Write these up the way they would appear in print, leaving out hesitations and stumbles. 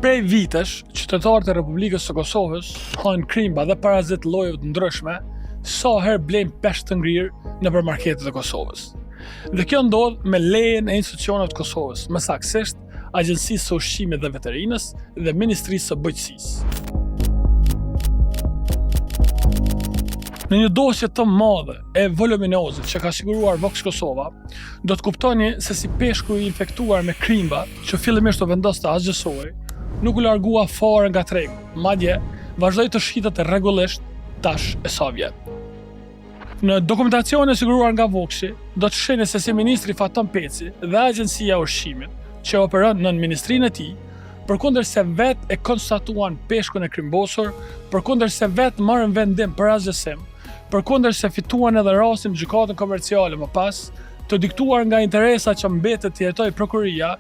Prej vitesh, qytetarët e Republikës së Kosovës hajnë krimba dhe parazit llojeve të ndryshme, sa herë blejnë peshk të ngrirë nëpër marketet e Kosovës. Dhe kjo ndodh me lejen e institucioneve të Kosovës, më saktësisht Agjencisë së Ushqimit dhe Veterinës dhe Ministrisë së Bujqësisë. Në një dosje të madhe e voluminozë që ka siguruar Vox Kosova, do të kuptoni se si peshku i infektuar me krimba, që fillimisht u vendos të asgjësohej, nuk u largua fare nga tregu, madje vazhdoi të shitet rregullisht tash e sa vjet. Në dokumentacion e siguruar nga Voxhi, do të shihni se si ministri Faton Peci dhe Agjencia e Ushqimit, që operon nën ministrinë e tij, përkundër se vetë e konstatuan peshkun e krimbosur, përkundër se vetë marrën vendim për asgjësim, përkundër se fituan edhe rastin gjykatën komerciale më pas, të diktuar nga interesa që mbetet të jetojë prokuria,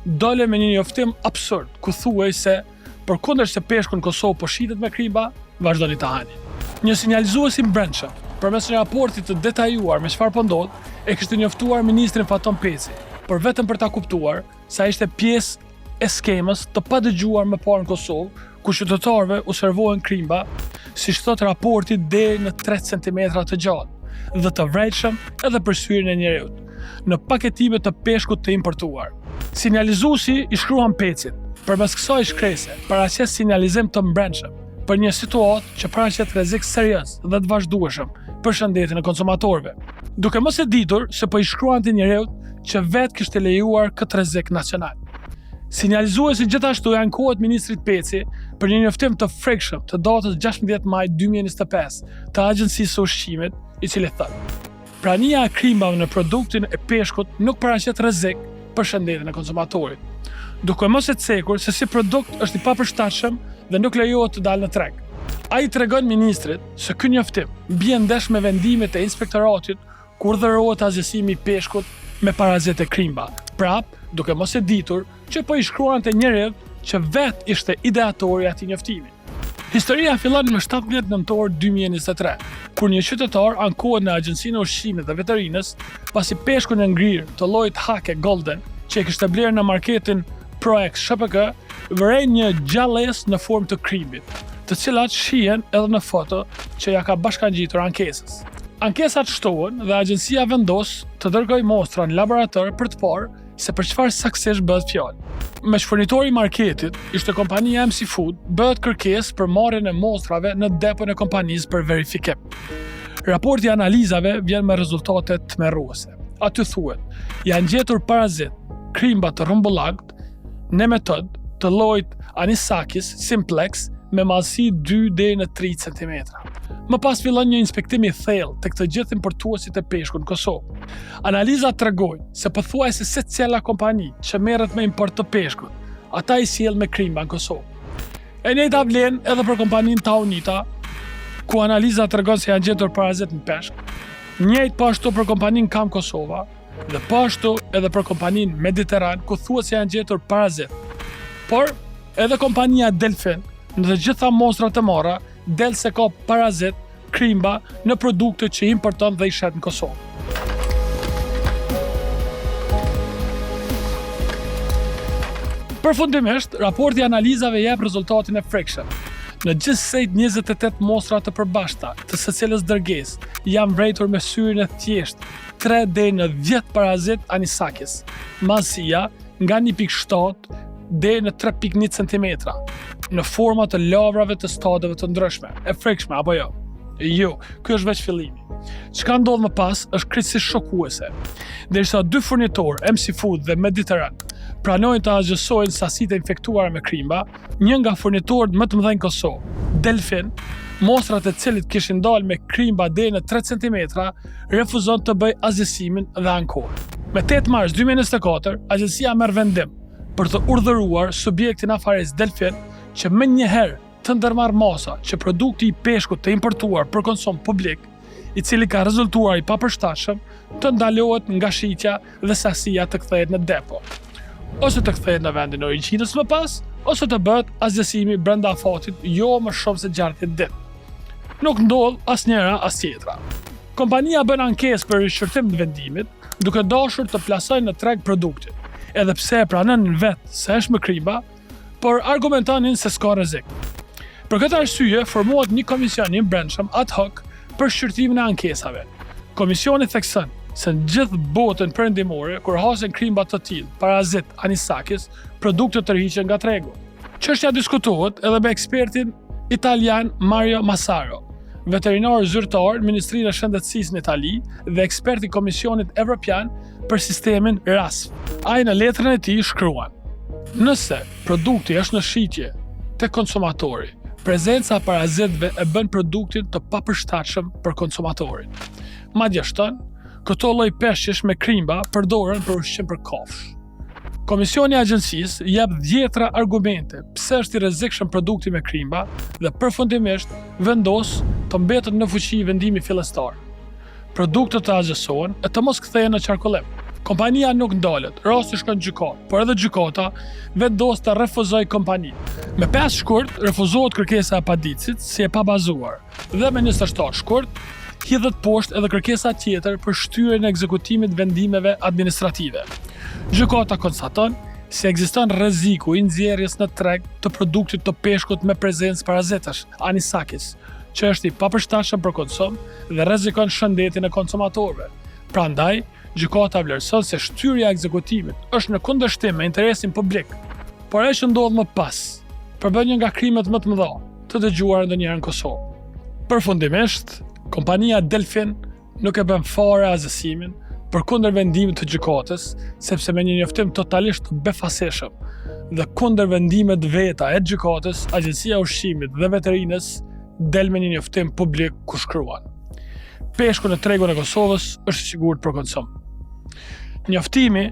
dole me një njoftim absurd, ku thuaj se përkundër se peshku në Kosovë po shitet me krimba, vazhdoni ta hani. Një sinjalizues i brendshëm, përmes një raporti të detajuar me çfarë po ndodh, e kishte njoftuar ministrin Faton Peci, por vetëm për ta kuptuar se ai ishte pjesë e skemës të padëgjuar më parë në Kosovë, ku qytetarëve u servohen krimba, siç thot raporti, deri në 3 cm të gjatë dhe të vërejtshëm edhe për syrin e njerëzit, në paketime të peshkut të importuar. Sinjalizuesi i shkruan Pecit, përmes kësaj shkrese, paraqes sinjalizim të brendshëm për një situatë që paraqet rrezik serioz dhe të vazhdueshëm për shëndetin e konsumatorëve, duke mos e ditur se po i shkruante njerëzit që vetë kishte lejuar këtë rrezik nacional. Sinjalizuesi gjithashtu e ankohet ministrit Peci për një njoftim të frikshëm të datës 16 maj 2025 të Agjencisë së Ushqimit, i cili thotë: prania e krimbave në produktin e peshkut nuk paraqet rrezik për shëndetin e konsumatorit, duke mos e cekur se si produkt është i papërshtatshëm dhe nuk lejohet të dalë në treg. Ai tregon ministrit se ky njoftim bie ndesh me vendimet e inspektoratit kur urdhërohet asgjësimi i peshkut me parazit e krimba, prap duke mos e ditur që po i shkruante njerëz që vetë ishte ideatori i atij njoftimi. Historia fillon më 17 nëntor 2023, kur një qytetar ankohet në Agjencinë e Ushqimit dhe Veterinës pasi peshkun e ngrirë të llojit hake golden që e kishte blerë në marketin ProEx SHPK vërejnë një gjallësë në formë të krimbit, të cilat shihen edhe në foto që ja ka bashkangjitur ankesës. Ankesat shtohen dhe agjencia vendos të dërgojë mostra në laborator për të parë se për çfarë saktësisht bëhet fjalë. Me furnitori i marketit, ishte kompania MC Food, bëhet kërkesë për marrjen e mostrave në depon e kompanisë për verifikim. Raporti i analizave vjen me rezultate tmerruese. Aty thuhet, janë gjetur parazit, krimba të rrumbullakt, nematod të llojit Anisakis simplex me madhësi 2 deri në 3 cm. Më pas fillon një inspektim i thellë tek të gjithë importuesit e peshkut në Kosovë. Analizat tregojnë se pothuajse secila kompani që merret me import të peshkut, ata i sjell me krimba në Kosovë. E njëjta vlen edhe për kompaninë Taunita, ku analiza tregon se janë gjetur parazit në peshk. Njëjtë po ashtu për kompaninë Kam Kosova dhe po ashtu edhe për kompaninë Mediteran, ku thuhet se janë gjetur parazit. Por edhe kompania Delfin, në të gjitha mostrat e marra, del se ka parazit, krimba në produktet që importon dhe i shet në Kosovë. Përfundimisht, raporti i analizave jep rezultatin e frikshëm. Në gjithsej 28 mostra të përbashkëta, të secilës dërgesë janë vërejtur me syrin e thjeshtë 3 deri në 10 parazit Anisakis, madhësia nga 1.7 deri në 3.1 cm, në forma të lavrave të stadeve të ndryshme. E frikshme apo jo? Jo, ky është veç fillimi. Çka ndodh më pas është krejtësisht shokuese. Derisa 2 furnitorë, MC Food dhe Mediteran, pranojnë të asgjësojnë sasitë e infektuara me krimba, një nga furnitorët më të mëdhenj Kosovë, Delfin, mostrat e cilit kishin dalë me krimba deri në 3 cm, refuzon të bëjë asgjësimin dhe ankohet. Me 8 mars 2024, agjencia merr vendim për të urdhëruar subjektin afares Delfin që më njëherë të ndërmarrë masa që produkti i peshkut të importuar për konsum publik, i cili ka rezultuar i papërshtatshëm, të ndalohet nga shitja dhe sasia të kthehet në depo, ose të kthehet në vendin e origjinës më pas, ose të bëhet asgjësimi brenda afatit jo më shumë se 60 ditë. Nuk ndodh asnjëra as tjetra. Kompania bën ankesë për rishqyrtim të vendimit, duke dashur të plasojë në treg produktin, edhe pse e pranon vetë se është me krimba, por argumentonin se s'ka rrezik. Për këtë arsye, formohet një komision i brendshëm ad hoc për shqyrtimin e ankesave. Komisioni thekson se në gjithë botën perëndimore, kur hasen krimba të tillë, parazit, anisakis, produktet tërhiqen nga tregu. Çështja diskutohet edhe me ekspertin italian Mario Massaro, veterinar zyrtar në Ministrinë e Shëndetësisë në Itali dhe ekspert i Komisionit Evropian për sistemin RASFF. Ai në letrën e tij shkruan: nëse produkti është në shitje tek konsumatori, prezenca e parazitëve e bën produktin të papërshtatshëm për konsumatorin. Madje shton, këto lloj peshqish me krimba përdoren për ushqim për kafsh. Komisioni i agjencisë jep 10 argumente pse është i rrezikshëm produkti me krimba dhe përfundimisht vendos të mbetet në fuqi vendimi fillestar. Produktet të agjesohen e të mos kthehen në qarkullim. Kompania nuk ndalet, rasti shkon në gjykatë, por edhe gjykata vendos të refuzojë kompaninë. Me 5 shkurt refuzohet kërkesa e paditësit si e pabazuar dhe me 27 shkurt hidhet poshtë edhe kërkesa tjetër për shtyrjen e ekzekutimit vendimeve administrative. Gjykata konstaton se ekziston rreziku i nxjerrjes në treg të produktit të peshkut me prezencë parazitash, anisakis, që është i papërshtatshëm për konsum dhe rrezikon shëndetin e konsumatorëve. Prandaj, gjykata vlerëson se shtyrja e ekzekutimit është në kundërshtim me interesin publik, por ajo që ndodh më pas përbën një nga krimet më të mëdha të dëgjuara ndonjëherë në Kosovë. Përfundimisht, kompania Delfin nuk e bën fare azësimin përkundër vendimit të gjykatës, sepse me një njoftim totalisht befasishëm dhe kundër vendimet veta e gjykatës, Agjencia e Ushqimit dhe Veterinës del me një njoftim publik ku shkruan: peshku në tregun e Kosovës është i sigurt për konsum. Njoftimi,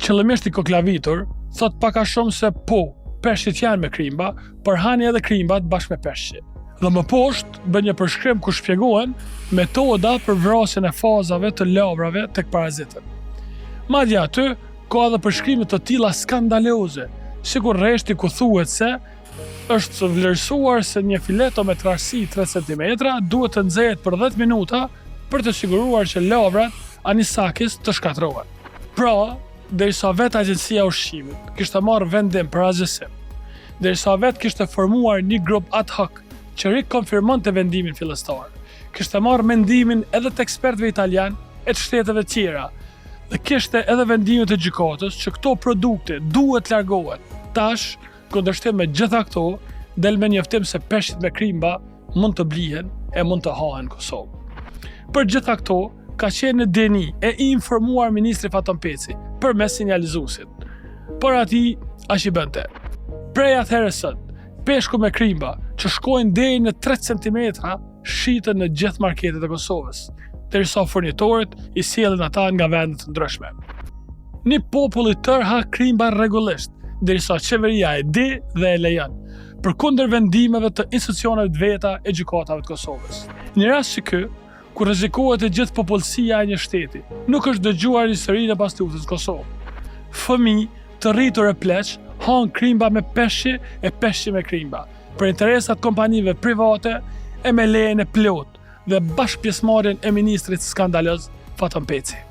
qëllimisht i koklavitur, thot pak a shumë se po, peshqit janë me krimba, por hani edhe krimbat bashkë me peshqi. Dhe më poshtë bën një përshkrim ku shpjegohen metoda për vrasjen e fazave të lavrave tek parazitët. Madje aty ka edhe përshkrime të tilla skandaloze, sikur rreshti ku thuhet se është vlerësuar se një fileto me trashësi 3 cm duhet të nxehet për 10 minuta për të siguruar që lavrat anisakis të shkatrohen. Pra, derisa vetë Agjencia e Ushqimit kishte marrë vendim për azhësim, derisa vetë kishte formuar një grup ad hoc që rikonfirmon të vendimin fillestar, kishte marrë mendimin edhe të ekspertëve italian e të shteteve tjera dhe kishte edhe vendimin të gjykatës që këto produkte duhet largohen. Tash, kundërshtim me gjitha këto, del me njoftim se peshqit me krimba mund të blihen e mund të hahen në Kosovë. Për gjitha këto, ka qenë në deni e informuar ministri Faton Peci përmes sinjalizuesit, por ati as i bënte. Prej atëherës sot, peshku me krimba që shkojnë deri në 3 cm shiten në gjithë marketet e Kosovës, derisa furnitorët i sjellin ata nga vende të ndryshme. Një popull i tërë ha krimba rregullisht, derisa qeveria e di dhe e lejon, përkundër vendimeve të institucioneve të veta e gjykatave të Kosovës. Në rast si ky, ku rrezikohet e gjithë popullsia e një shteti, nuk është dëgjuar historinë e pastusës Kosovë. Fëmijë të rritur e pleq han krimba me peshqi e peshqi me krimba, për interesat kompanive private e me lejen e plot dhe bashkëpjesëmarrjen e ministrit skandaloz Faton Peci.